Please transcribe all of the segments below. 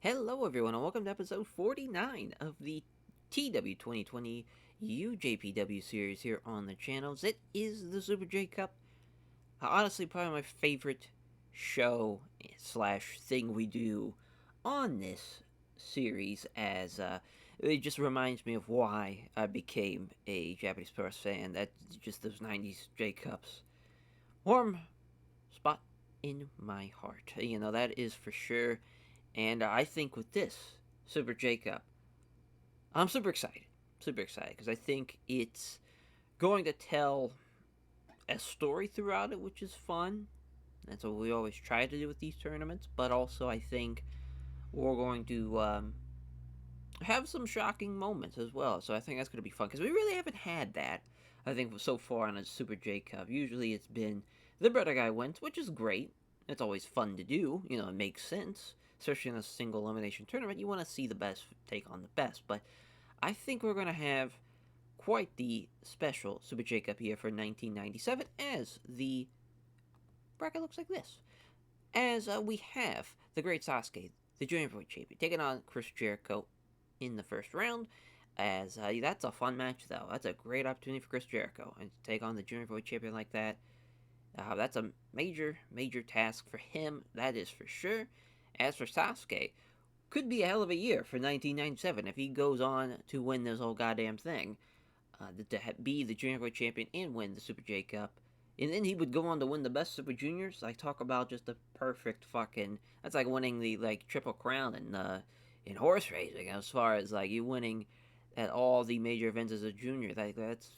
Hello, everyone, and welcome to episode 49 of the TEW 2020 UJPW series here on the channels. It is the Super J Cup. Honestly, probably my favorite show slash thing we do on this series, as it just reminds me of why I became a Japanese sports fan. That just those 90s J Cups. Warm spot in my heart. That is for sure. And I think with this Super J Cup, I'm super excited. Super excited because I think it's going to tell a story throughout it, which is fun. That's what we always try to do with these tournaments. But also, I think we're going to have some shocking moments as well. So I think that's going to be fun because we really haven't had that. I think so far on a Super J Cup. Usually it's been the better guy wins, which is great. It's always fun to do. It makes sense. Especially in a single elimination tournament, you want to see the best take on the best. But I think we're going to have quite the special Super J Cup here for 1997 as the bracket looks like this. As we have the Great Sasuke, the Junior Heavyweight Champion, taking on Chris Jericho in the first round. As that's a fun match, though. That's a great opportunity for Chris Jericho, and to take on the Junior Heavyweight Champion like that. That's a major, major task for him. That is for sure. As for Sasuke, could be a hell of a year for 1997 if he goes on to win this whole goddamn thing. To be the Junior Heavyweight Champion and win the Super J Cup. And then he would go on to win the best Super Juniors. I talk about just a perfect fucking. That's like winning the Triple Crown in horse racing. As far as like you winning at all the major events as a junior, that's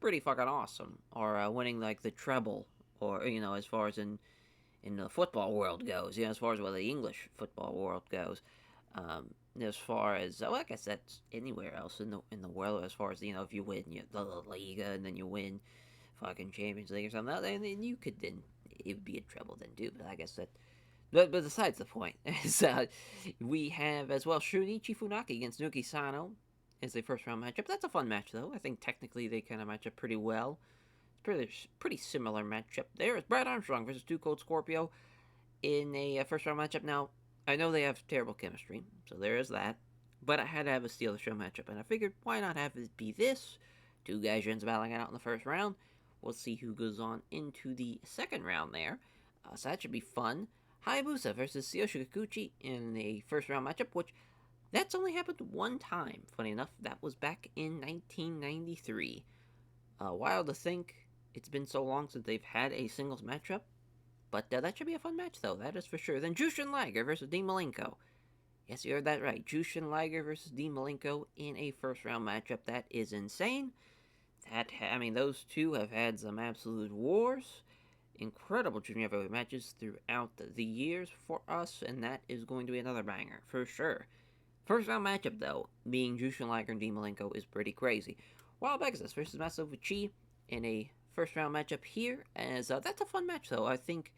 pretty fucking awesome. Or winning like the treble, or as far as in the football world goes. As far as the English football world goes. As far as I guess that's anywhere else in the world. As far as if you win the La Liga and then you win fucking Champions League or something, then you could then it would be a treble then too. But I guess that. But besides the point, is we have as well Shunichi Funaki against Nuki Sano as a first round matchup. That's a fun match though. I think technically they kind of match up pretty well. It's pretty similar matchup. There is Brad Armstrong versus Two Cold Scorpio in a first round matchup. Now I know they have terrible chemistry, so there is that. But I had to have a steal the show matchup, and I figured why not have it be this? Two guys ends battling it out in the first round. We'll see who goes on into the second round there. So that should be fun. Hayabusa versus Tsuyoshi Kikuchi in the first round matchup, which that's only happened one time. Funny enough, that was back in 1993. Wild to think it's been so long since they've had a singles matchup. But that should be a fun match, though. That is for sure. Then Jushin Liger versus Dean Malenko. Yes, you heard that right. Jushin Liger versus Dean Malenko in a first round matchup. That is insane. Those two have had some absolute wars. Incredible junior heavyweight matches throughout the years for us, and that is going to be another banger for sure. First round matchup, though, being Jushin Liger and Dean Malenko is pretty crazy. Wild Pegasus versus Masato Fuchi in a first round matchup here, as that's a fun match, though. I think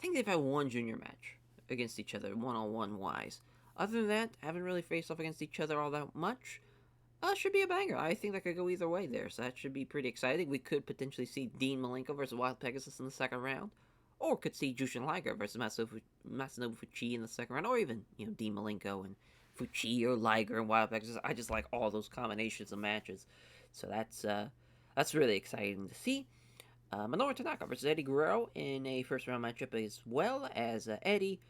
they've had one junior match against each other, one-on-one wise. Other than that, haven't really faced off against each other all that much. Should be a banger. I think that could go either way there, so that should be pretty exciting. We could potentially see Dean Malenko versus Wild Pegasus in the second round, or could see Jushin Liger versus Masanobu Fuchi in the second round, or even Dean Malenko and Fuchi or Liger and Wild Pegasus. I just like all those combinations of matches, so that's really exciting to see. Minoru Tanaka versus Eddie Guerrero in a first round matchup, as well as Eddie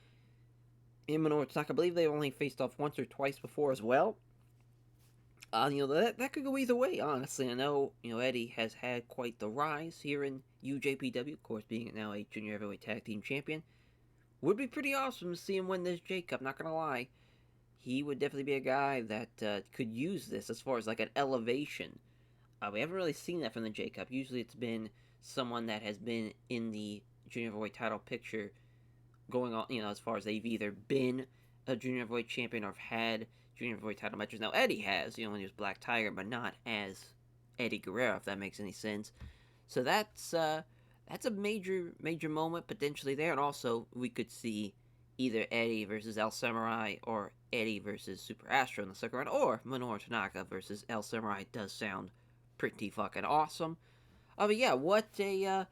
and Minoru Tanaka. I believe they only faced off once or twice before as well. That could go either way, honestly. I know, Eddie has had quite the rise here in UJPW, of course, being now a junior heavyweight tag team champion. Would be pretty awesome to see him win this J Cup, not gonna lie. He would definitely be a guy that could use this as far as like an elevation. We haven't really seen that from the J Cup. Usually it's been someone that has been in the junior heavyweight title picture going on, as far as they've either been a junior heavyweight champion or have had junior heavyweight title matches. Now, Eddie has, when he was Black Tiger, but not as Eddie Guerrero, if that makes any sense. So that's a major, major moment potentially there. And also, we could see either Eddie versus El Samurai or Eddie versus Super Astro in the second round, or Minoru Tanaka versus El Samurai. Does sound pretty fucking awesome. But yeah, what a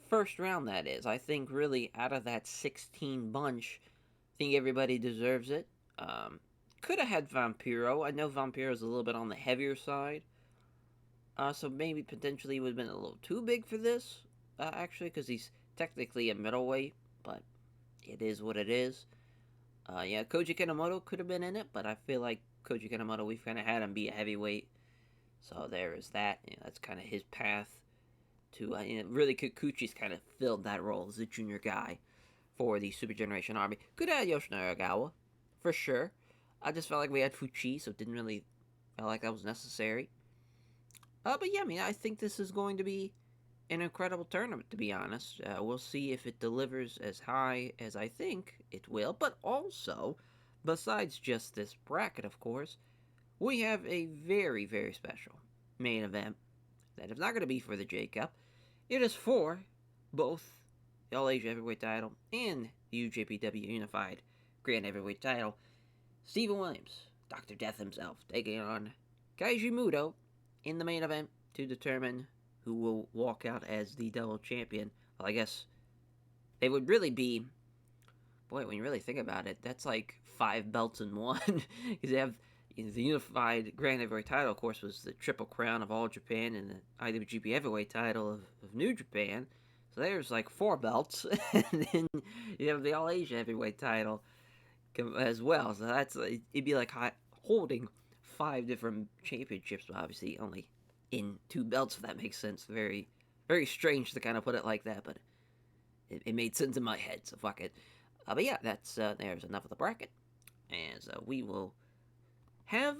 first round that is. I think really out of that 16 bunch, I think everybody deserves it. Um, could have had Vampiro. I know Vampiro's a little bit on the heavier side. So maybe potentially would have been a little too big for this, actually, because he's technically a middleweight, but it is what it is. Yeah, Koji Kanemoto could have been in it, but I feel like Koji Kanemoto, we've kind of had him be a heavyweight. So there is that. That's kind of his path to. Really, Kikuchi's kind of filled that role as a junior guy for the Super Generation Army. Could have had Yoshinari Aragawa, for sure. I just felt like we had Fuchi, so it didn't really feel like that was necessary. But yeah, I think this is going to be an incredible tournament, to be honest. We'll see if it delivers as high as I think it will. But also, besides just this bracket, of course, we have a very, very special main event that is not going to be for the J Cup. It is for both the All Asia Heavyweight title and the UJPW Unified Grand Heavyweight title. Stephen Williams, Dr. Death himself, taking on Kaiji Muto in the main event to determine who will walk out as the double champion. Well, I guess they would really be. Boy, when you really think about it, that's like 5 belts in one. Because they have the unified Grand Heavyweight title, of course, was the Triple Crown of All Japan and the IWGP Heavyweight title of New Japan. So there's like 4 belts. And then you have the All Asia Heavyweight title as well. So it'd be like holding 5 different championships, but obviously only in 2 belts, if that makes sense. Very, very strange to kind of put it like that, but it made sense in my head, so fuck it. But yeah, that's there's enough of the bracket, and so we will have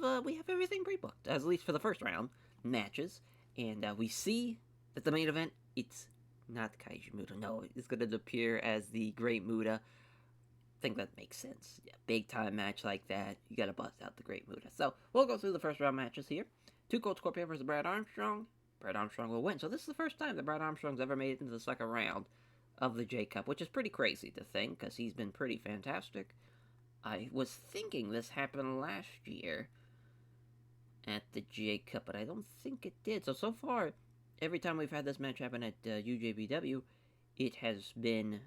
everything pre-booked, at least for the first round matches, and we see that the main event, it's not Kaiji Muta. No, it's going to appear as the Great Muta. I think that makes sense. Yeah, big time match like that, you got to bust out the Great Muta. So we'll go through the first round matches here. Too Cold Scorpio versus Brad Armstrong. Brad Armstrong will win. So this is the first time that Brad Armstrong's ever made it into the second round of the J Cup, which is pretty crazy to think, because he's been pretty fantastic. I was thinking this happened last year at the J Cup, but I don't think it did. So far, every time we've had this match happen at UJBW, it has been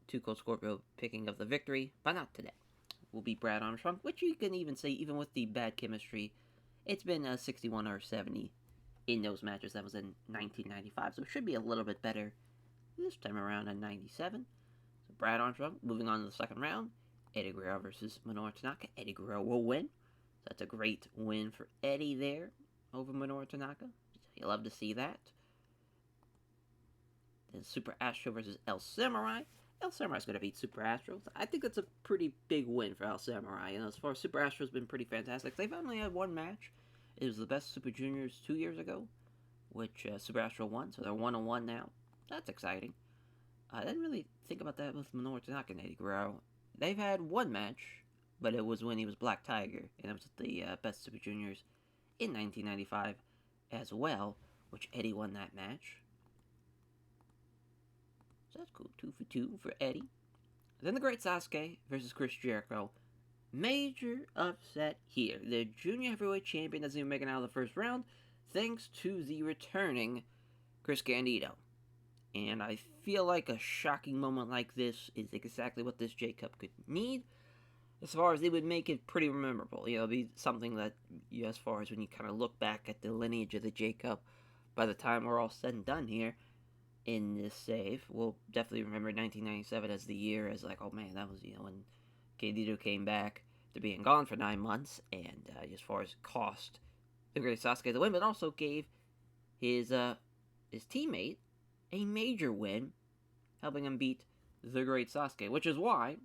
Too Cold Scorpio picking up the victory, but not today. Will be Brad Armstrong, which you can even say, even with the bad chemistry, it's been 61 or 70 in those matches. That was in 1995, so it should be a little bit better this time around in 97. So Brad Armstrong moving on to the second round. Eddie Guerrero versus Minoru Tanaka. Eddie Guerrero will win. So that's a great win for Eddie there over Minoru Tanaka. You love to see that. Then Super Astro versus El Samurai. El Samurai's going to beat Super Astro. I think that's a pretty big win for El Samurai. As far as Super Astro's been pretty fantastic. They've only had one match. It was the best Super Juniors 2 years ago, which Super Astro won. So they're 1-1 now. That's exciting. I didn't really think about that with Minoru Tanaka and Eddie Guerrero. They've had one match, but it was when he was Black Tiger, and it was at the Best Super Juniors in 1995 as well, which Eddie won that match. So that's cool. 2 for 2 for Eddie. Then the Great Sasuke versus Chris Jericho. Major upset here. The Junior Heavyweight Champion doesn't even make it out of the first round, thanks to the returning Chris Candido. And I feel like a shocking moment like this is exactly what this J Cup could need. As far as it would make it pretty memorable. It'll be something that, as far as when you kind of look back at the lineage of the J Cup, by the time we're all said and done here in this save, we'll definitely remember 1997 as the year as like, oh man, that was, when Candido came back to being gone for 9 months, and as far as cost the Great Sasuke the win, but also gave his teammate a major win, helping him beat the Great Sasuke, which is why,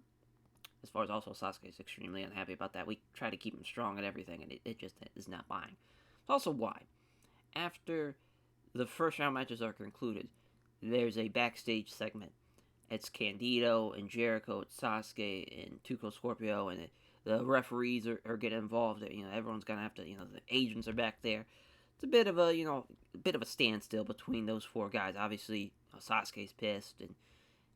as far as also Sasuke is extremely unhappy about that, we try to keep him strong and everything, and it just is not buying. It's also why, after the first round matches are concluded, there's a backstage segment. It's Candido and Jericho, it's Sasuke and Too Cold Scorpio, and the referees are getting involved. Everyone's gonna have to, the agents are back there. It's a bit of a standstill between those 4 guys. Obviously, Sasuke's pissed,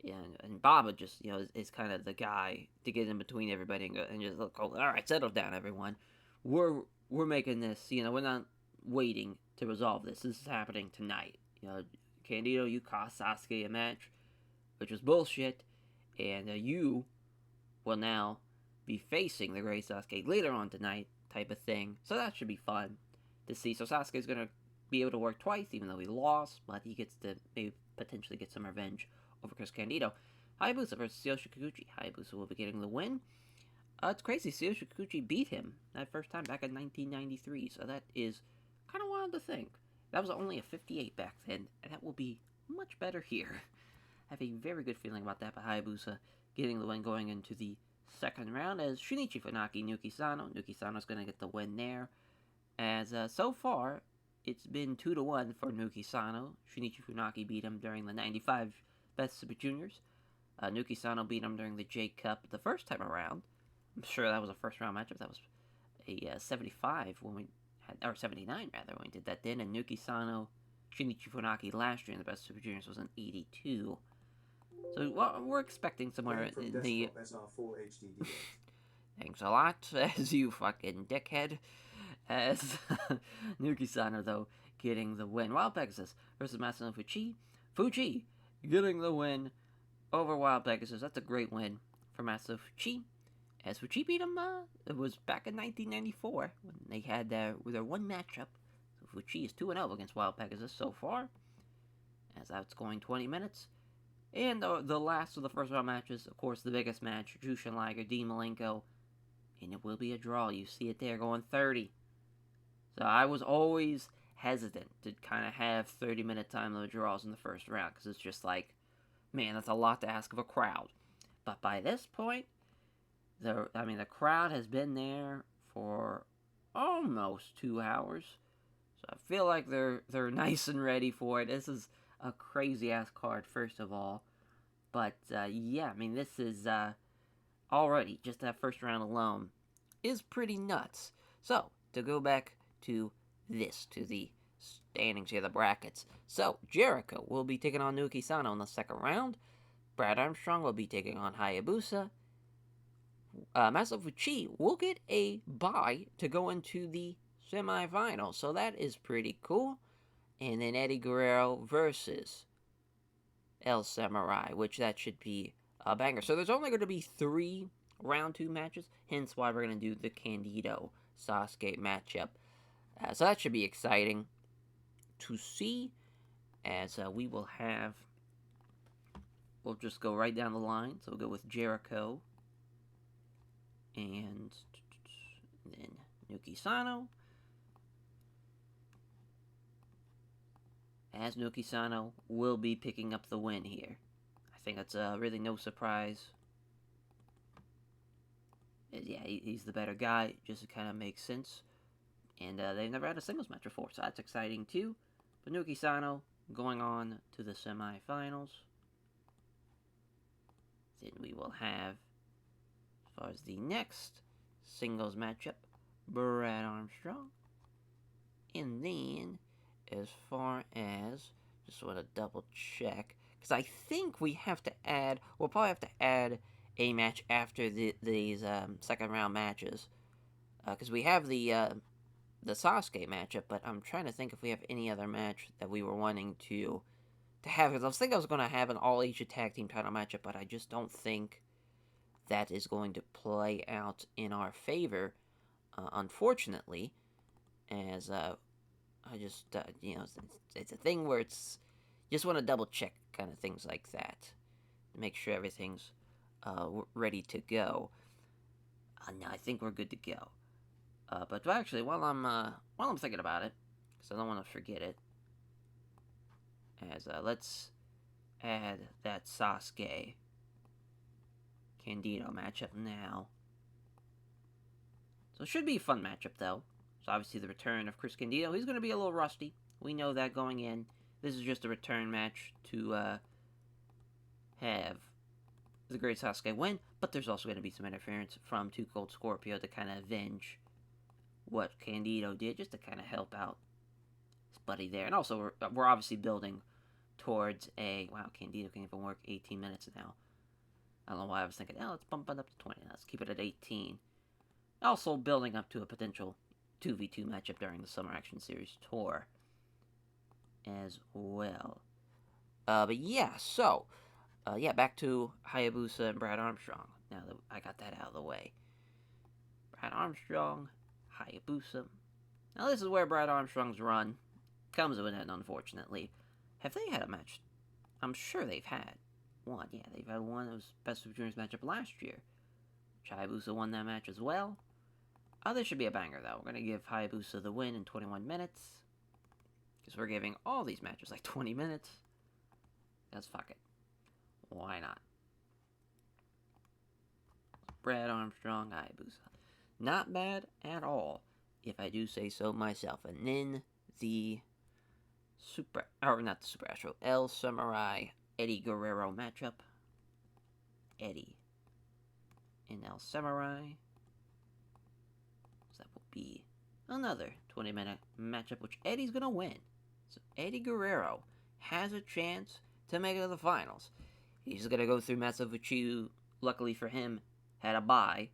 and Baba just is kind of the guy to get in between everybody and just look. All right, settle down, everyone. We're making this. We're not waiting to resolve this. This is happening tonight. Candido, you cost Sasuke a match, which was bullshit, and you will now be facing the Great Sasuke later on tonight, type of thing. So that should be fun to see. So Sasuke's gonna be able to work twice, even though he lost, but he gets to maybe potentially get some revenge over Chris Candido. Hayabusa versus Tsuyoshi Kikuchi. Hayabusa will be getting the win. It's crazy. Tsuyoshi Kikuchi beat him that first time back in 1993, so that is kind of wild to think. That was only a 58 back then, and that will be much better here. I have a very good feeling about that, but Hayabusa getting the win going into the second round as Shinichi Funaki, Nuki Sano. Nuki Sano's going to get the win there. As so far, it's been 2-1 for Nuki Sano. Shinichi Funaki beat him during the 95 Best Super Juniors. Nuki Sano beat him during the J Cup the first time around. I'm sure that was a first round matchup. That was a 75 when we had, or 79 rather, when we did that then. And Nuki Sano, Shinichi Funaki last year in the Best Super Juniors was an 82. So well, we're expecting somewhere in the. Thanks a lot, as you fucking dickhead. As Nuki Sano, though, getting the win. Wild Pegasus versus Masano Fuchi. Fuchi getting the win over Wild Pegasus. That's a great win for Masano Fuchi. As Fuchi beat him, it was back in 1994 when they had their one matchup. So Fuchi is 2-0 against Wild Pegasus so far. As that's going 20 minutes. And the last of the first round matches, of course, the biggest match, Jushin Liger, Dean Malenko. And it will be a draw. You see it there going 30. So I was always hesitant to kind of have 30-minute time limit draws in the first round. Because it's just like, man, that's a lot to ask of a crowd. But by this point, the crowd has been there for almost 2 hours. So I feel like they're nice and ready for it. This is a crazy-ass card, first of all. But, yeah, this is, already, just that first round alone, is pretty nuts. So, to go back to the standings here, the brackets. So, Jericho will be taking on Nuki Sano in the second round. Brad Armstrong will be taking on Hayabusa. Masao Fuchi will get a bye to go into the semifinals, so that is pretty cool. And then Eddie Guerrero versus El Samurai, which that should be a banger. So there's only going to be 3 round 2 matches, hence why we're going to do the Candido Sasuke matchup. So that should be exciting to see, as we will have, we'll just go right down the line. So we'll go with Jericho, and then Nuki Sano. As Nuki Sano will be picking up the win here. I think that's really no surprise. Yeah, he's the better guy, just kind of makes sense. And they've never had a singles match before, so that's exciting too. But Nuki Sano going on to the semifinals. Then we will have, as far as the next singles matchup, Brad Armstrong. And then, as far as, just want to double check, because I think we have to add, we'll probably have to add a match after these second round matches, because we have the Sasuke matchup, but I'm trying to think if we have any other match that we were wanting to have, because I was thinking I was going to have an All Asia Tag Team title matchup, but I just don't think that is going to play out in our favor, unfortunately, as I just, it's a thing where it's, just want to double check kind of things like that, to make sure everything's ready to go. No, I think we're good to go. But actually, while I'm thinking about it, because I don't want to forget it, as let's add that Sasuke Candido matchup now. So it should be a fun matchup, though. So obviously the return of Chris Candido. He's going to be a little rusty. We know that going in. This is just a return match to have the Great Sasuke win. But there's also going to be some interference from Too Cold Scorpio to kind of avenge what Candido did, just to kind of help out his buddy there. And also, we're obviously building towards a... Wow, Candido can even work 18 minutes now. I don't know why I was thinking, let's bump it up to 20. Let's keep it at 18. Also building up to a potential 2v2 matchup during the Summer Action Series tour as well. But yeah, so, back to Hayabusa and Brad Armstrong, now that I got that out of the way. Armstrong, Hayabusa. Now this is where Brad Armstrong's run comes to an end, unfortunately. Have they had a match? I'm sure they've had one. Yeah, they've had one. It was Best of Juniors matchup last year. Hayabusa won that match as well. This should be a banger, though. We're going to give Hayabusa the win in 21 minutes. Because we're giving all these matches like 20 minutes. Let's fuck it. Why not? Brad Armstrong, Hayabusa. Not bad at all, if I do say so myself. And then the not the Super Astro, El Samurai Eddie Guerrero matchup. Eddie and El Samurai. So that will be another 20-minute matchup, which Eddie's going to win. So Eddie Guerrero has a chance to make it to the finals. He's going to go through Masa Fuchiu. Luckily for him, had a bye,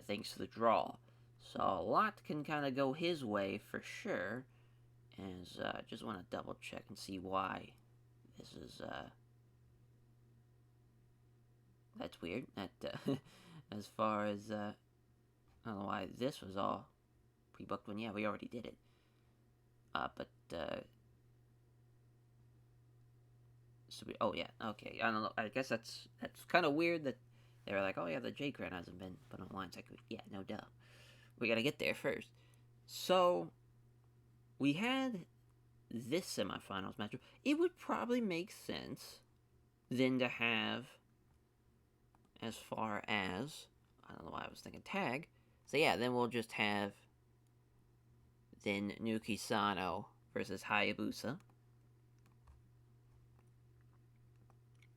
thanks to the draw. So a lot can kind of go his way for sure. As I just want to double check and see why this is, that's weird. That, as far as, I don't know why this was all pre-booked when, yeah, we already did it. Oh yeah, okay. I don't know. I guess that's kind of weird that they were like, oh yeah, the J-Crown hasn't been put online. It's like, yeah, no duh. We gotta get there first. So, we had this semifinals matchup. It would probably make sense then to have, as far as, I don't know why I was thinking tag. So yeah, then we'll just have then Nuki Sano versus Hayabusa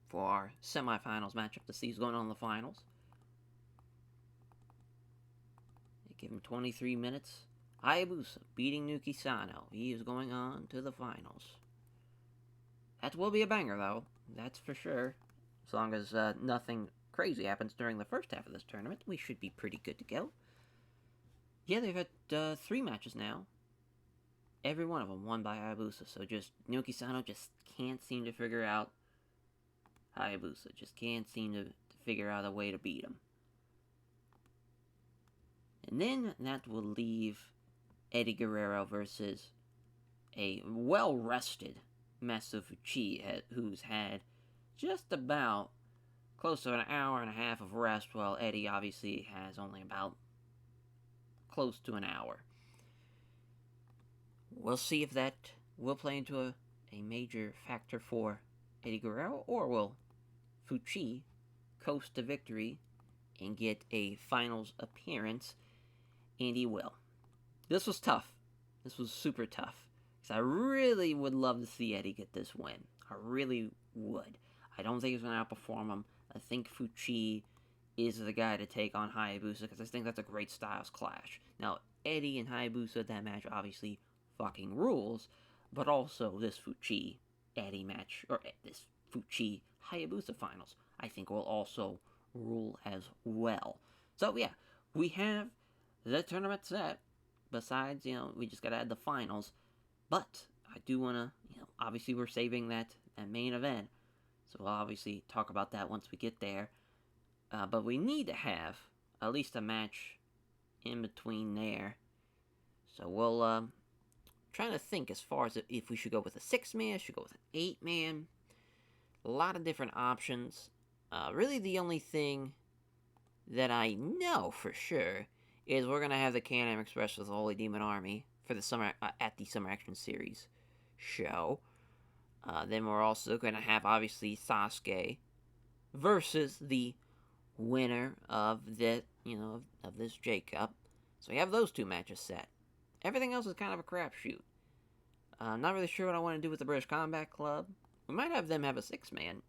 for our semifinals matchup to see who's going on in the finals. They give him 23 minutes. Hayabusa beating Nuki Sano. He is going on to the finals. That will be a banger, though. That's for sure. As long as nothing crazy happens during the first half of this tournament, we should be pretty good to go. Yeah, they've had 3 matches now. Every one of them won by Hayabusa. So just Nuki Sano just can't seem to figure out Hayabusa. Just can't seem to figure out a way to beat him. And then that will leave Eddie Guerrero versus a well-rested Masa Fuchiu, who's had just about close to an hour and a half of rest, while Eddie obviously has only about close to an hour. We'll see if that will play into a major factor for Eddie Guerrero, or will Fuchiu coast to victory and get a finals appearance, and he will. This was tough. This was super tough. Because I really would love to see Eddie get this win. I really would. I don't think he's going to outperform him. I think Fuchiu is the guy to take on Hayabusa, because I think that's a great styles clash. Now, Eddie and Hayabusa, that match obviously fucking rules, but also this Fuchiu-Eddie match, or this Fuchiu-Hayabusa finals, I think will also rule as well. So yeah, we have the tournament set. Besides, we just gotta add the finals. But I do wanna, obviously we're saving that main event, so we'll obviously talk about that once we get there. But we need to have at least a match in between there. So we'll trying to think as far as if we should go with a 6-man, should go with an 8-man. A lot of different options. Really the only thing that I know for sure is we're going to have the Can-Am Express with the Holy Demon Army for the summer at the Summer Action Series show. Then we're also going to have, obviously, Sasuke versus the winner of the, of this J-Cup. So we have those 2 matches set. Everything else is kind of a crapshoot. I'm not really sure what I want to do with the British Combat Club. We might have them have a 6-man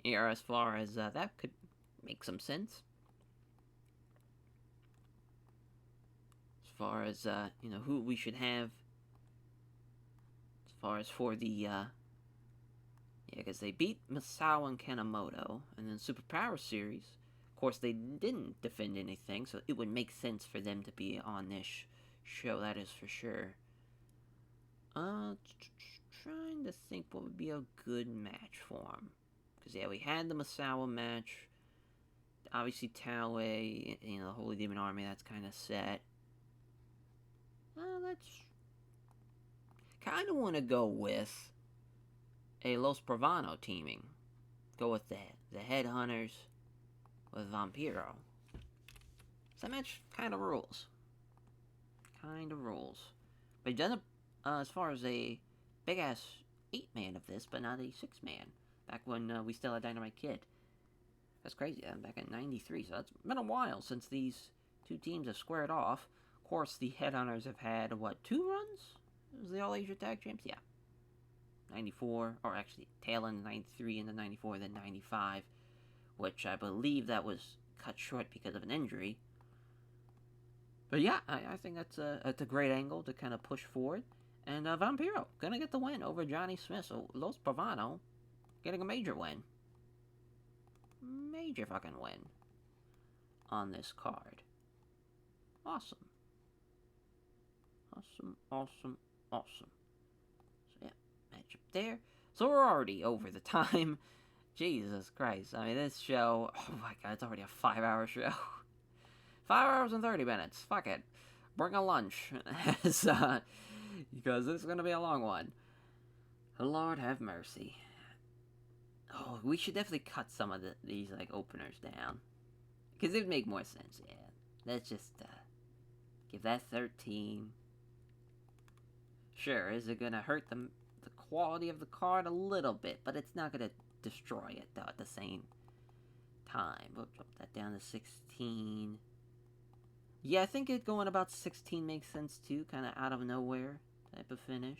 here, as far as that could make some sense. As far as, who we should have. As far as for the, yeah, because they beat Masao and Kanemoto, and then Superpower Series. Of course, they didn't defend anything, so it would make sense for them to be on this show, that is for sure. Trying to think what would be a good match for them. Because, yeah, we had the Masawa match. Obviously, TEW, the Holy Demon Army, that's kind of set. Let's kind of want to go with a Los Pravano teaming. Go with the Headhunters with Vampiro. So that match kind of rules. But you've done it as far as a big ass 8-man of this, but not a 6-man. Back when we still had Dynamite Kid. That's crazy. Back in '93, so it's been a while since these two teams have squared off. Of course, the Headhunters have had, 2 runs? Was the All-Asia Tag Champs? Yeah. 94, or actually, tail end 93 into 94, then 95, which I believe that was cut short because of an injury. But yeah, I think that's a great angle to kind of push forward. And Vampiro gonna get the win over Johnny Smith. So Los Pravano getting a major win. Major fucking win on this card. Awesome. So yeah, match up there. So we're already over the time. Jesus Christ. I mean, this show, oh my god, it's already a 5-hour show. 5 hours and 30 minutes. Fuck it. Bring a lunch. Because this is going to be a long one. Lord have mercy. Oh, we should definitely cut some of these, openers down. Because it would make more sense, yeah. Let's just, give that 13. Sure, is it going to hurt the quality of the card? A little bit, but it's not going to destroy it, though, at the same time. We'll drop that down to 16. Yeah, I think it going about 16 makes sense, too. Kind of out of nowhere type of finish.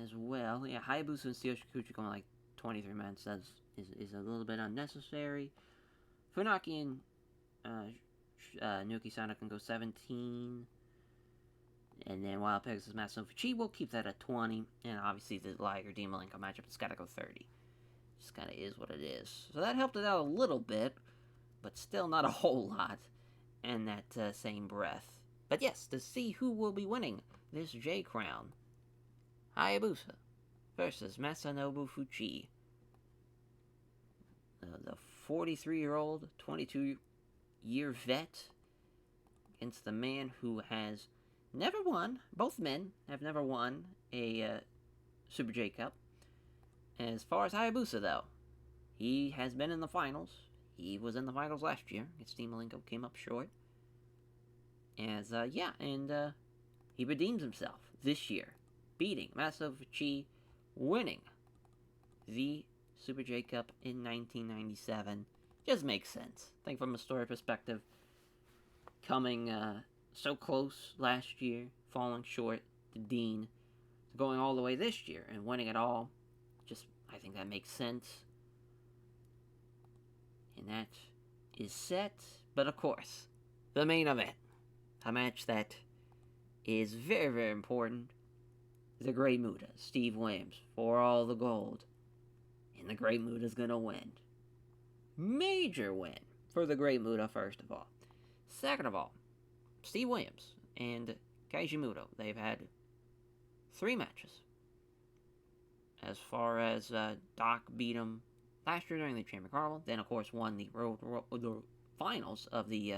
As well. Yeah, Hayabusa and Steel Shikuchi going 23 minutes. That is a little bit unnecessary. Funaki and Nuki Sana can go 17. And then Wild Pegasus Master Fuchi will keep that at 20. And obviously the Liger Demon Malenko matchup has got to go 30. Just kind of is what it is. So that helped it out a little bit. But still not a whole lot in that same breath. But yes, to see who will be winning this J Crown. Hayabusa versus Masanobu Fuchi. The 43-year-old, 22-year vet against the man who has never won. Both men have never won a Super J Cup. As far as Hayabusa, though, he has been in the finals. He was in the finals last year. Steve Malenko came up short. He redeems himself this year, beating Masanobu Fuchi, winning the Super J Cup in 1997. Just makes sense. I think from a story perspective, coming so close last year, falling short to Dean, to going all the way this year and winning it all, I think that makes sense. And that is set. But of course, the main event, a match that is very, very important. The Great Muta, Steve Williams, for all the gold. And the Great Muta's gonna win. Major win for the Great Muta, first of all. Second of all, Steve Williams and Keiji Muto, they've had 3 matches. As far as Doc beat him last year during the Champion Carnival, then of course won the finals of the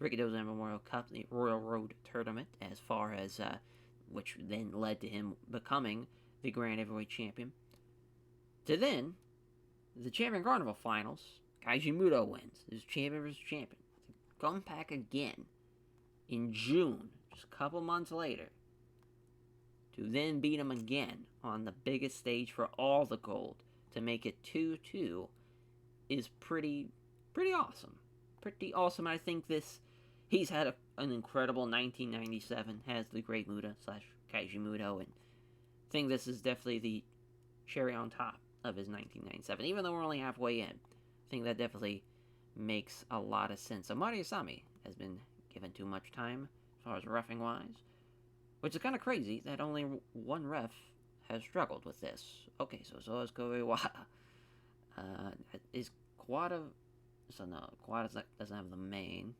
Rikidozan Memorial Cup, the Royal Road Tournament, as far as which then led to him becoming the Grand Heavyweight Champion. To then, the Champion Carnival Finals, Keiji Muto wins. His champion versus champion. To come back again in June, just a couple months later, to then beat him again on the biggest stage for all the gold, to make it 2-2, is pretty awesome. Pretty awesome. I think he's had an incredible 1997, has the Great Muta / Keiji Muto, and I think this is definitely the cherry on top of his 1997. Even though we're only halfway in, I think that definitely makes a lot of sense. So Mario Asami has been given too much time as far as reffing wise, which is kind of crazy that only one ref has struggled with this. Okay, so is Kobe Wada. Is Quada... So no, Quada doesn't have the main.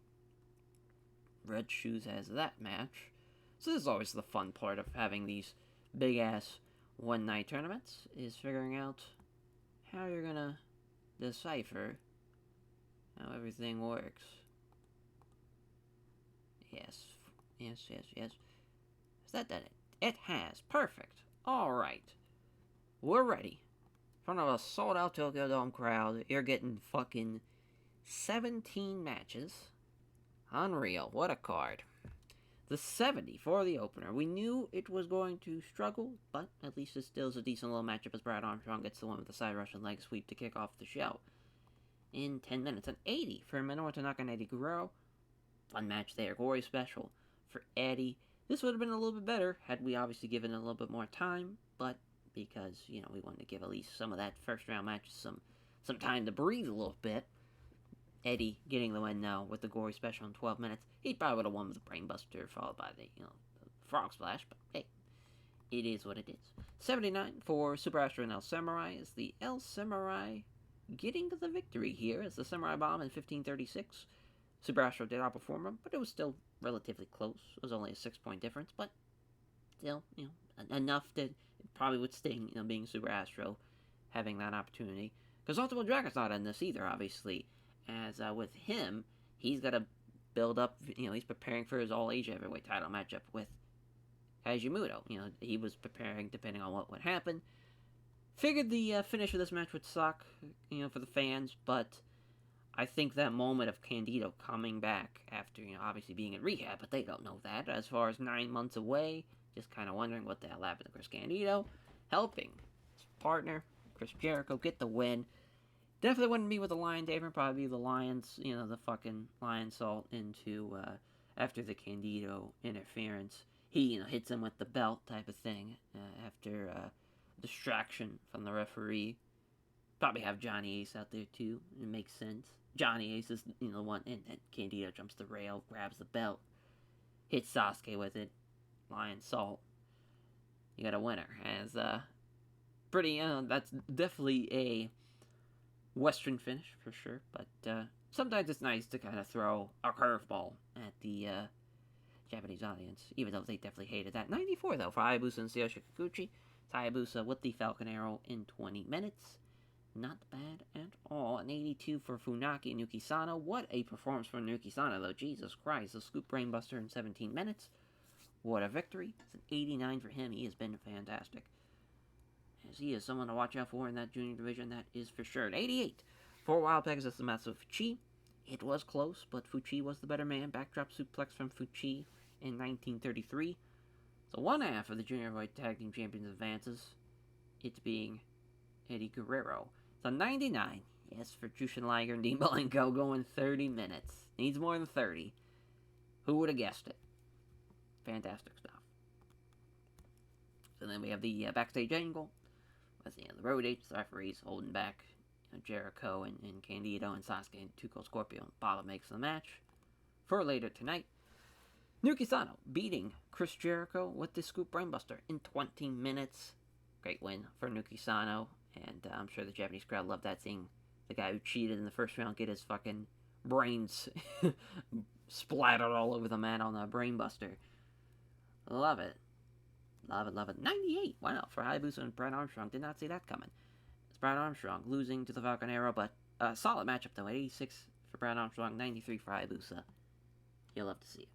Red Shoes has that match. So this is always the fun part of having these big-ass one-night tournaments, is figuring out how you're gonna decipher how everything works. Yes, yes. Is that it? It has. Perfect. Alright. We're ready. In front of a sold out Tokyo Dome crowd, you're getting fucking 17 matches. Unreal. What a card. The 70 for the opener. We knew it was going to struggle, but at least it still is a decent little matchup as Brad Armstrong gets the one with the side Russian leg sweep to kick off the show. In 10 minutes, an 80 for Minoru Tanaka and Eddie Guerrero. Fun match there. Gory special for Eddie. This would have been a little bit better had we obviously given it a little bit more time, but because, we wanted to give at least some of that first round match some time to breathe a little bit. Eddie getting the win now with the gory special in 12 minutes. He probably would have won with the brainbuster followed by the frog splash, but hey, it is what it is. 79 for Super Astro and El Samurai is the El Samurai getting the victory here as the Samurai Bomb in 1536. Super Astro did outperform him, but it was still relatively close. It was only a 6-point difference, but still, enough that it probably would sting, being Super Astro, having that opportunity. Because Ultimate Dragon's not in this either, obviously. As with him, he's got to build up, he's preparing for his All-Asia Heavyweight title matchup with Hajimoto. He was preparing depending on what would happen. Figured the finish of this match would suck, for the fans, but I think that moment of Candido coming back after, obviously being in rehab, but they don't know that. As far as 9 months away, just kind of wondering what the hell happened to Chris Candido, helping his partner, Chris Jericho, get the win. Definitely wouldn't be with the Lion Tamer, probably the Lions, the fucking Lion Salt into, after the Candido interference. He, hits him with the belt type of thing, after, distraction from the referee. Probably have Johnny Ace out there too, it makes sense. Johnny Ace is, the one, and Candido jumps the rail, grabs the belt, hits Sasuke with it, Lion Salt. You got a winner, as, pretty, that's definitely a Western finish for sure, but sometimes it's nice to kind of throw a curveball at the Japanese audience, even though they definitely hated that. 94 though for Hayabusa and Tsuyoshi Kikuchi. Hayabusa with the Falcon Arrow in 20 minutes. Not bad at all. An 82 for Funaki and Yuki Sano. What a performance from Yuki Sano though. Jesus Christ. The Scoop Brainbuster in 17 minutes. What a victory. It's an 89 for him. He has been fantastic. As he is someone to watch out for in that junior division, that is for sure. An 88 for Wild Pegasus and Matsu Fuchi. It was close, but Fuchi was the better man. Backdrop suplex from Fuchi in 1933. So one half of the Junior Heavyweight Tag Team Champions advances. It being Eddie Guerrero. So 99, yes, for Jushin Liger and Dean Malenko going 30 minutes. Needs more than 30. Who would have guessed it? Fantastic stuff. So then we have the backstage angle with the road agents, the referees holding back Jericho and Candido and Sasuke and Tuco Scorpio. And Baba makes the match for later tonight. Yuki Sano beating Chris Jericho with the Scoop Brainbuster in 20 minutes. Great win for Yuki Sano, and I'm sure the Japanese crowd loved that, seeing the guy who cheated in the first round get his fucking brains splattered all over the mat on the Brainbuster. Love it. Love it. 98. Wow, for Hayabusa and Brad Armstrong. Did not see that coming. It's Brad Armstrong losing to the Falcon Arrow, but a solid matchup though. 86 for Brad Armstrong, 93 for Hayabusa. You'll love to see it.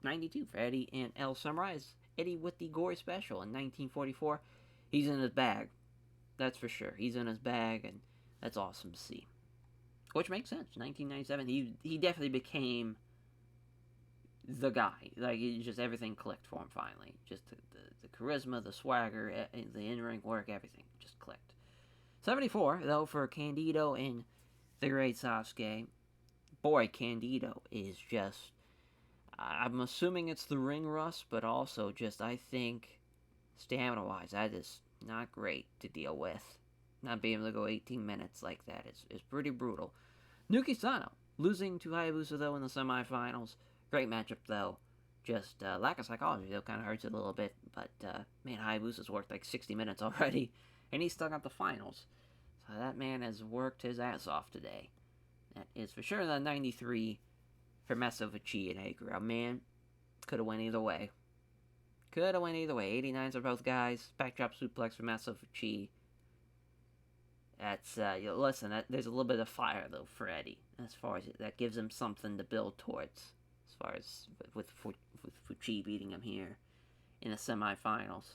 92 for Eddie and El Samurai. Eddie with the Gory Special in 1944. He's in his bag. That's for sure. He's in his bag, and that's awesome to see. Which makes sense. 1997, he definitely became the guy. Like, just everything clicked for him finally. Just the charisma, the swagger, the in-ring work, everything just clicked. 74, though, for Candido and the Great Sasuke. Boy, Candido is just... I'm assuming it's the ring rust, but also just, I think, stamina-wise, that is not great to deal with. Not being able to go 18 minutes like that is pretty brutal. Yuki Sano losing to Hayabusa, though, in the semifinals. Great matchup, though. Just lack of psychology, though, kind of hurts it a little bit. But, man, Hayabusa's worked like 60 minutes already, and he's stuck at the finals. So that man has worked his ass off today. That is for sure. The 93 for Masovici and Agra. Man, could have went either way. 89s for both guys. Backdrop suplex for Masovici. That's listen. There's a little bit of fire though for Eddie, as far as that gives him something to build towards. As far as with Fuchi beating him here in the semifinals.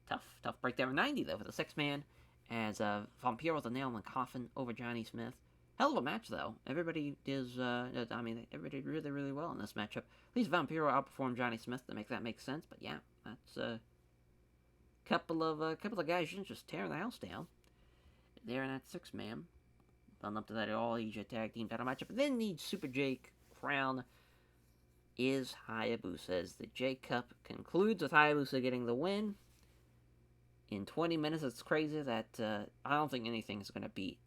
Tough breakdown. 90 though for the 6-man, as Vampiro with a nail in the coffin over Johnny Smith. Hell of a match though. Everybody does. Everybody did really well in this matchup. At least Vampiro outperformed Johnny Smith to make that make sense. But yeah, that's a couple of guys just tearing the house down there in that 6-man. Building up to that All Asia Tag Team title matchup. And then the Super Jake crown is Hayabusa, as the J Cup concludes with Hayabusa getting the win in 20 minutes. It's crazy that I don't think anything's going to beat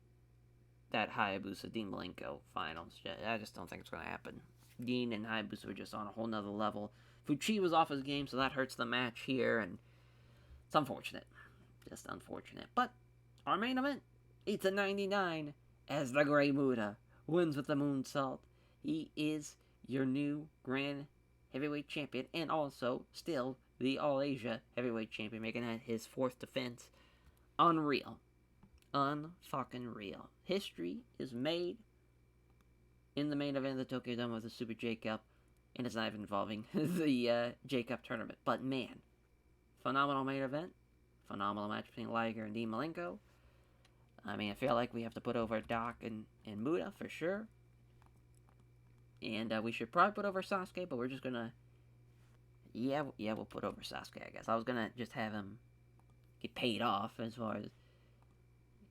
that Hayabusa Dean Malenko finals. I just don't think it's going to happen. Dean and Hayabusa were just on a whole nother level. Fuchi was off his game, so that hurts the match here, and it's unfortunate. Just unfortunate. But our main event, it's a 99, as the Grey Muta wins with the moonsault. He is your new Grand Heavyweight Champion, and also still the All Asia Heavyweight Champion, making that his 4th defense. Unreal. Unfucking real. History is made in the main event of the Tokyo Dome of the Super J Cup, and it's not even involving the J Cup tournament. But man, phenomenal main event. Phenomenal match between Liger and Dean Malenko. I mean, I feel like we have to put over Doc and Muta for sure. And we should probably put over Sasuke, but we're just gonna... Yeah, we'll put over Sasuke, I guess. I was gonna just have him get paid off as far as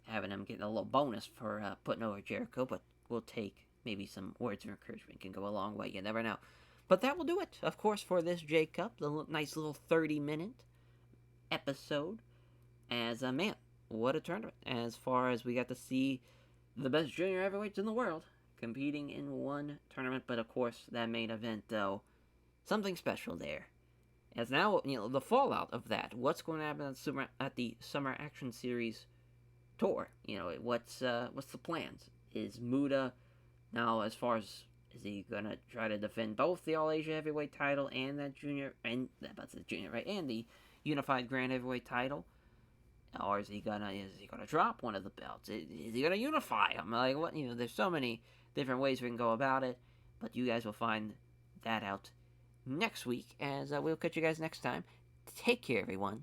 having him get a little bonus for putting over Jericho, but we'll take maybe some words of encouragement. Can go a long way, you never know. But that will do it, of course, for this J Cup. The nice little 30-minute episode. As man, what a tournament. As far as we got to see the best junior heavyweights in the world competing in one tournament. But of course, that main event, though, something special there. As now, the fallout of that. What's going to happen at the Summer Action Series tour? What's the plans? Is Muta now, as far as, is he gonna try to defend both the All Asia Heavyweight title and that junior, and that's the junior, right, and the Unified Grand Heavyweight title? Or is he gonna drop one of the belts? Is he gonna unify them? Like, what? There's so many different ways we can go about it, but you guys will find that out next week, as we'll catch you guys next time. Take care, everyone.